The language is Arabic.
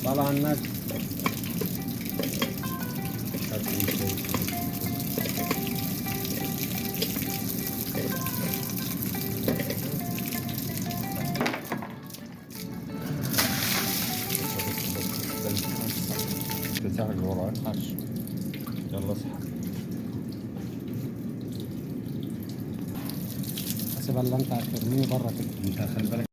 طلع الناس تسحق وراك. يلا اصحى. حسب اللي انت هترميه بره كده. انت خلي بالك.